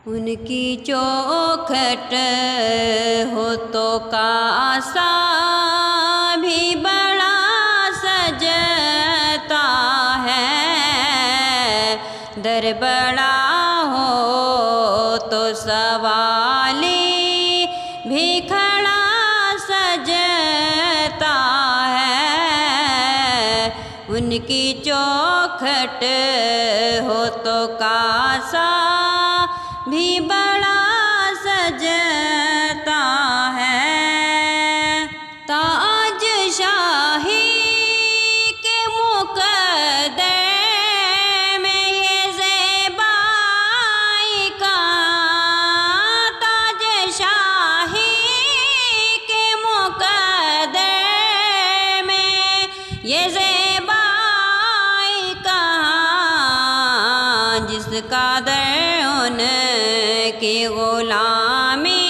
उनकी चौखट हो तो कासा भी बड़ा सजता है, दर बड़ा हो तो सवाली भी खड़ा सजता है। उनकी चौखट हो तो कासा भी बड़ा सजता है। ताज शाही के मुकद्दर में ये ज़ेबाई का, ताज शाही के मुकद्दर में ये ज़ेबाई का, जिसका दर की ग़ुलामी